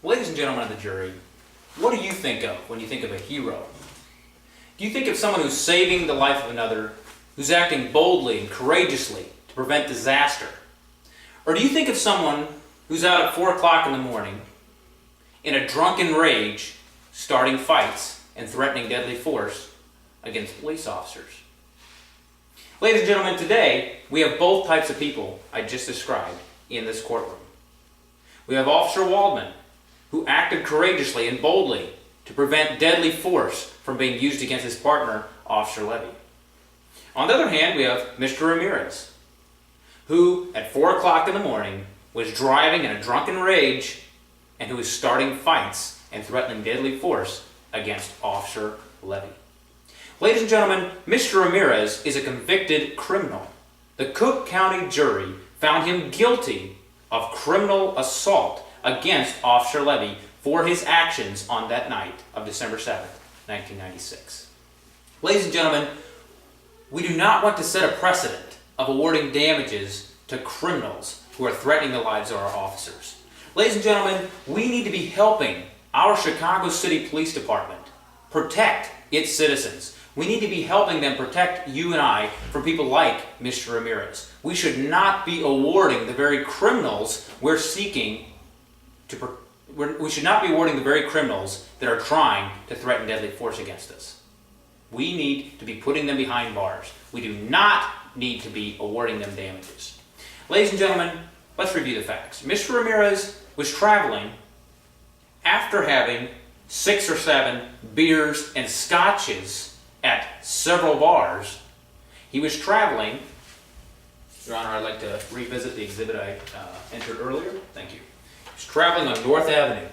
Ladies and gentlemen of the jury, what do you think of when you think of a hero? Do you think of someone who's saving the life of another, who's acting boldly and courageously to prevent disaster? Or do you think of someone who's out at 4 o'clock in the morning in a drunken rage, starting fights and threatening deadly force against police officers? Ladies and gentlemen, today we have both types of people I just described in this courtroom. We have Officer Waldman, who acted courageously and boldly to prevent deadly force from being used against his partner, Officer Levy. On the other hand, we have Mr. Ramirez, who at 4 o'clock in the morning was driving in a drunken rage and who was starting fights and threatening deadly force against Officer Levy. Ladies and gentlemen, Mr. Ramirez is a convicted criminal. The Cook County jury found him guilty of criminal assault against Officer Levy for his actions on that night of December 7th, 1996. Ladies and gentlemen, we do not want to set a precedent of awarding damages to criminals who are threatening the lives of our officers. Ladies and gentlemen, we need to be helping our Chicago City Police Department protect its citizens. We need to be helping them protect you and I from people like Mr. Ramirez. We should not be awarding the very criminals we're seeking to we should not be awarding the very criminals that are trying to threaten deadly force against us. We need to be putting them behind bars. We do not need to be awarding them damages. Ladies and gentlemen, let's review the facts. Mr. Ramirez was traveling after having 6 or 7 beers and scotches at several bars. He was traveling. Your Honor, I'd like to revisit the exhibit I entered earlier. Thank you. He was traveling on North Avenue,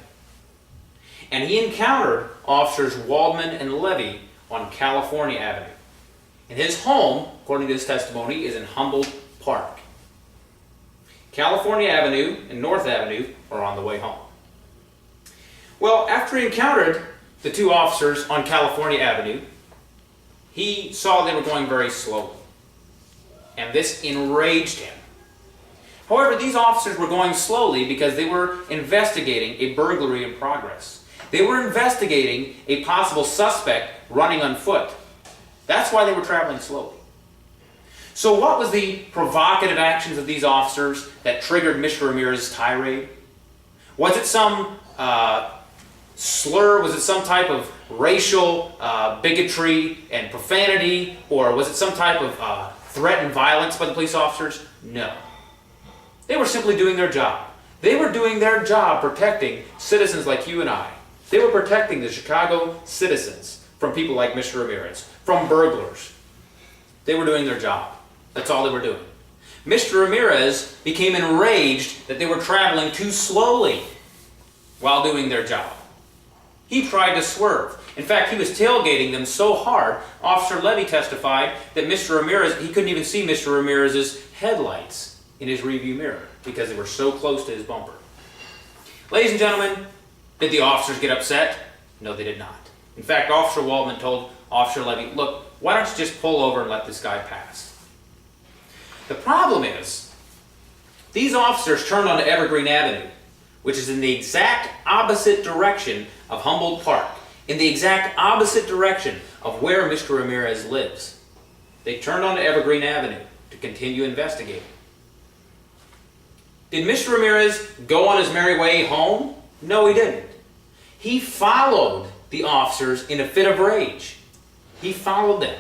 and he encountered Officers Waldman and Levy on California Avenue. And his home, according to his testimony, is in Humboldt Park. California Avenue and North Avenue are on the way home. Well, after he encountered the two officers on California Avenue, he saw they were going very slowly, and this enraged him. However, these officers were going slowly because they were investigating a burglary in progress. They were investigating a possible suspect running on foot. That's why they were traveling slowly. So what was the provocative actions of these officers that triggered Mr. Ramirez's tirade? Was it some slur? Was it some type of racial bigotry and profanity? Or was it some type of threat and violence by the police officers? No. They were simply doing their job. They were doing their job protecting citizens like you and I. They were protecting the Chicago citizens from people like Mr. Ramirez, from burglars. They were doing their job. That's all they were doing. Mr. Ramirez became enraged that they were traveling too slowly while doing their job. He tried to swerve. In fact, he was tailgating them so hard, Officer Levy testified that Mr. Ramirez, he couldn't even see Mr. Ramirez's headlights in his rearview mirror because they were so close to his bumper. Ladies and gentlemen, did the officers get upset? No, they did not. In fact, Officer Waldman told Officer Levy, look, why don't you just pull over and let this guy pass? The problem is, these officers turned onto Evergreen Avenue, which is in the exact opposite direction of Humboldt Park, in the exact opposite direction of where Mr. Ramirez lives. They turned onto Evergreen Avenue to continue investigating. Did Mr. Ramirez go on his merry way home? No, he didn't. He followed the officers in a fit of rage. He followed them.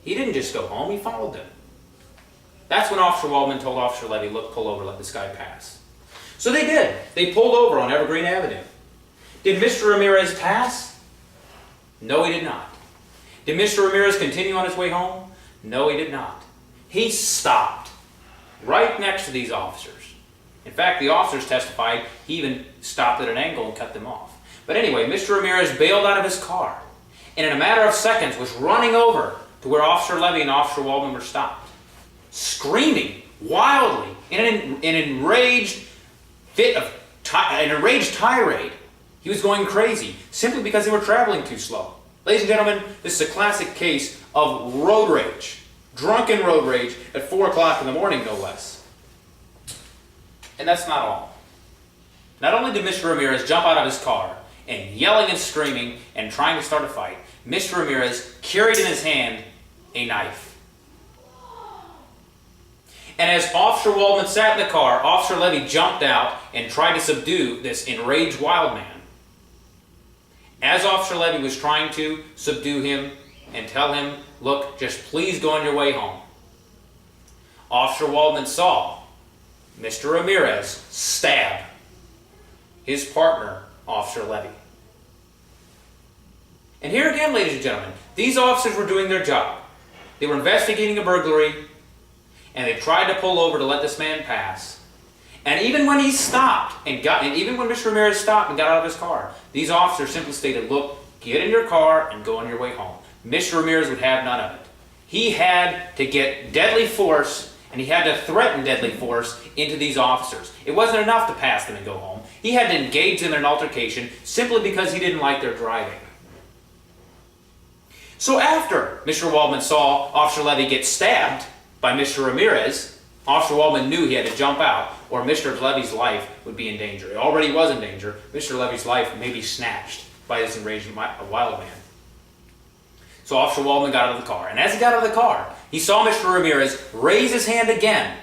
He didn't just go home, he followed them. That's when Officer Waldman told Officer Levy, look, pull over, let this guy pass. So they did. They pulled over on Evergreen Avenue. Did Mr. Ramirez pass? No, he did not. Did Mr. Ramirez continue on his way home? No, he did not. He stopped right next to these officers. In fact, the officers testified he even stopped at an angle and cut them off. But anyway, Mr. Ramirez bailed out of his car and in a matter of seconds was running over to where Officer Levy and Officer Waldman were stopped, screaming wildly in an enraged an enraged tirade. He was going crazy simply because they were traveling too slow. Ladies and gentlemen, this is a classic case of road rage, drunken road rage at 4 o'clock in the morning, no less. And that's not all. Not only did Mr. Ramirez jump out of his car and yelling and screaming and trying to start a fight, Mr. Ramirez carried in his hand a knife. And as Officer Waldman sat in the car, Officer Levy jumped out and tried to subdue this enraged wild man. As Officer Levy was trying to subdue him and tell him, look, just please go on your way home, Officer Waldman saw Mr. Ramirez stab his partner, Officer Levy. And here again, ladies and gentlemen, these officers were doing their job. They were investigating a burglary, and they tried to pull over to let this man pass. And even when he stopped and even when Mr. Ramirez stopped and got out of his car, these officers simply stated, look, get in your car and go on your way home. Mr. Ramirez would have none of it. He had to get deadly force, and he had to threaten deadly force into these officers. It wasn't enough to pass them and go home. He had to engage them in an altercation simply because he didn't like their driving. So after Mr. Waldman saw Officer Levy get stabbed by Mr. Ramirez, Officer Waldman knew he had to jump out or Mr. Levy's life would be in danger. He already was in danger. Mr. Levy's life may be snatched by this enraged wild man. So Officer Waldman got out of the car. And as he got out of the car, he saw Mr. Ramirez raise his hand again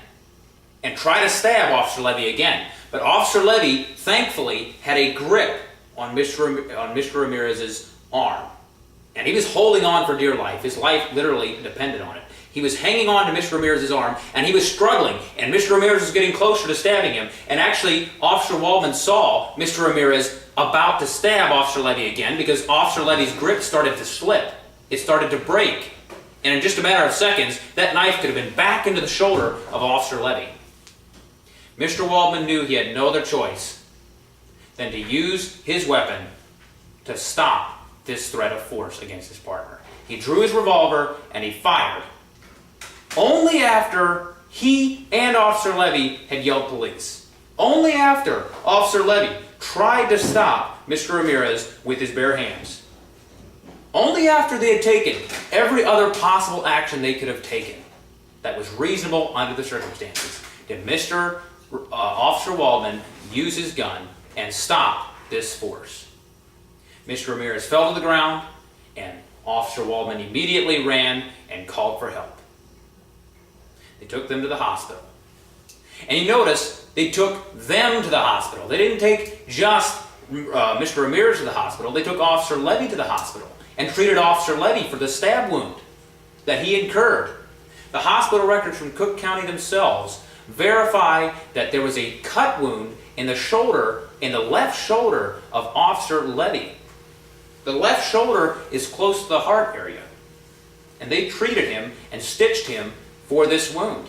and try to stab Officer Levy again. But Officer Levy, thankfully, had a grip on Mr. Ramirez's arm. And he was holding on for dear life. His life literally depended on it. He was hanging on to Mr. Ramirez's arm, and he was struggling. And Mr. Ramirez was getting closer to stabbing him. And actually, Officer Waldman saw Mr. Ramirez about to stab Officer Levy again because Officer Levy's grip started to slip. It started to break. And in just a matter of seconds, that knife could have been back into the shoulder of Officer Levy. Mr. Waldman knew he had no other choice than to use his weapon to stop this threat of force against his partner. He drew his revolver and he fired. Only after he and Officer Levy had yelled police. Only after Officer Levy tried to stop Mr. Ramirez with his bare hands. Only after they had taken every other possible action they could have taken that was reasonable under the circumstances did Mr. Officer Waldman use his gun and stop this force. Mr. Ramirez fell to the ground, and Officer Waldman immediately ran and called for help. They took them to the hospital. And you notice they took them to the hospital. They didn't take just Mr. Ramirez to the hospital. They took Officer Levy to the hospital and treated Officer Levy for the stab wound that he incurred. The hospital records from Cook County themselves verify that there was a cut wound in the shoulder, in the left shoulder of Officer Levy. The left shoulder is close to the heart area. And they treated him and stitched him for this wound.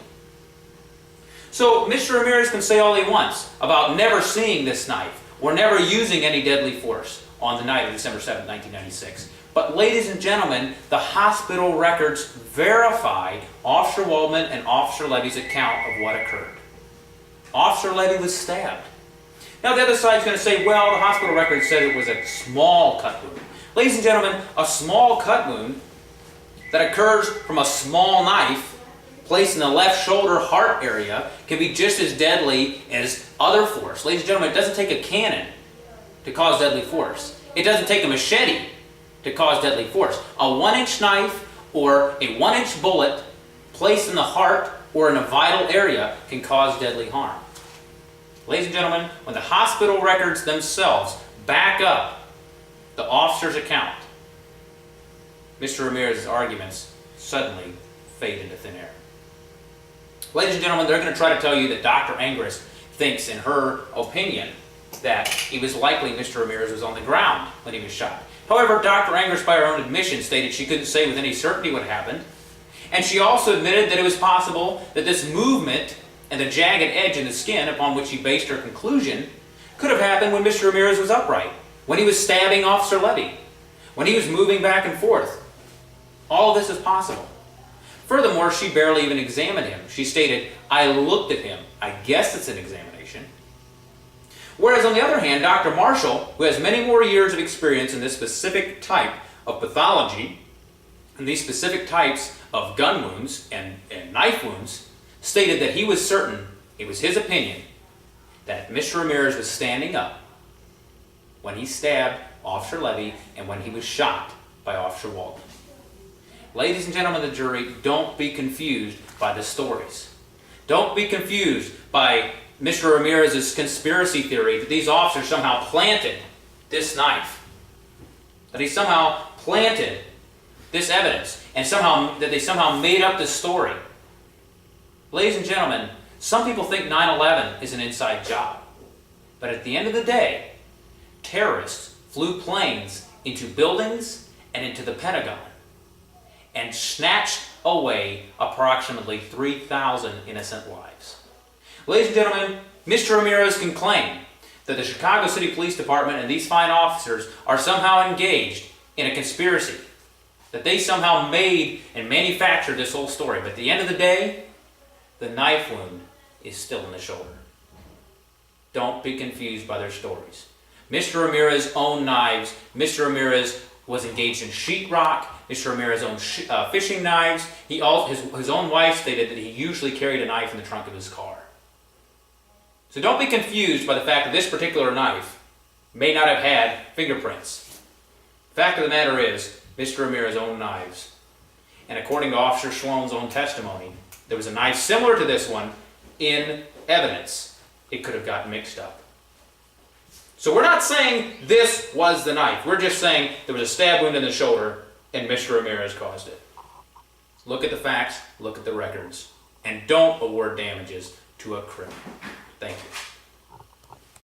So Mr. Ramirez can say all he wants about never seeing this knife or never using any deadly force on the night of December 7, 1996. But ladies and gentlemen, the hospital records verify Officer Waldman and Officer Levy's account of what occurred. Officer Levy was stabbed. Now the other side is going to say, well, the hospital records said it was a small cut wound. Ladies and gentlemen, a small cut wound that occurs from a small knife placed in the left shoulder heart area can be just as deadly as other force. Ladies and gentlemen, it doesn't take a cannon to cause deadly force. It doesn't take a machete to cause deadly force. A 1-inch knife or a 1-inch bullet placed in the heart or in a vital area can cause deadly harm. Ladies and gentlemen, when the hospital records themselves back up the officer's account, Mr. Ramirez's arguments suddenly fade into thin air. Ladies and gentlemen, they're going to try to tell you that Dr. Angris thinks, in her opinion, that it was likely Mr. Ramirez was on the ground when he was shot. However, Dr. Angris, by her own admission, stated she couldn't say with any certainty what happened. And she also admitted that it was possible that this movement and the jagged edge in the skin upon which she based her conclusion could have happened when Mr. Ramirez was upright, when he was stabbing Officer Levy, when he was moving back and forth. All of this is possible. Furthermore, she barely even examined him. She stated, I looked at him. I guess it's an examination. Whereas on the other hand, Dr. Marshall, who has many more years of experience in this specific type of pathology, and these specific types of gun wounds and knife wounds, stated that he was certain, it was his opinion, that Mr. Ramirez was standing up when he stabbed Officer Levy and when he was shot by Officer Waldman. Ladies and gentlemen of the jury, don't be confused by the stories. Don't be confused by Mr. Ramirez's conspiracy theory that these officers somehow planted this knife, that he somehow planted this evidence, and that they somehow made up this story. Ladies and gentlemen, some people think 9/11 is an inside job. But at the end of the day, terrorists flew planes into buildings and into the Pentagon and snatched away approximately 3,000 innocent lives. Ladies and gentlemen, Mr. Ramirez can claim that the Chicago City Police Department and these fine officers are somehow engaged in a conspiracy, that they somehow made and manufactured this whole story. But at the end of the day, the knife wound is still in the shoulder. Don't be confused by their stories. Mr. Ramirez owned knives. Mr. Ramirez was engaged in sheetrock. Mr. Ramirez owned fishing knives. His own wife stated that he usually carried a knife in the trunk of his car. So don't be confused by the fact that this particular knife may not have had fingerprints. The fact of the matter is, Mr. Ramirez owned knives. And according to Officer Sloan's own testimony, there was a knife similar to this one in evidence. It could have gotten mixed up. So we're not saying this was the knife. We're just saying there was a stab wound in the shoulder and Mr. Ramirez caused it. Look at the facts, look at the records, and don't award damages to a criminal. Thank you.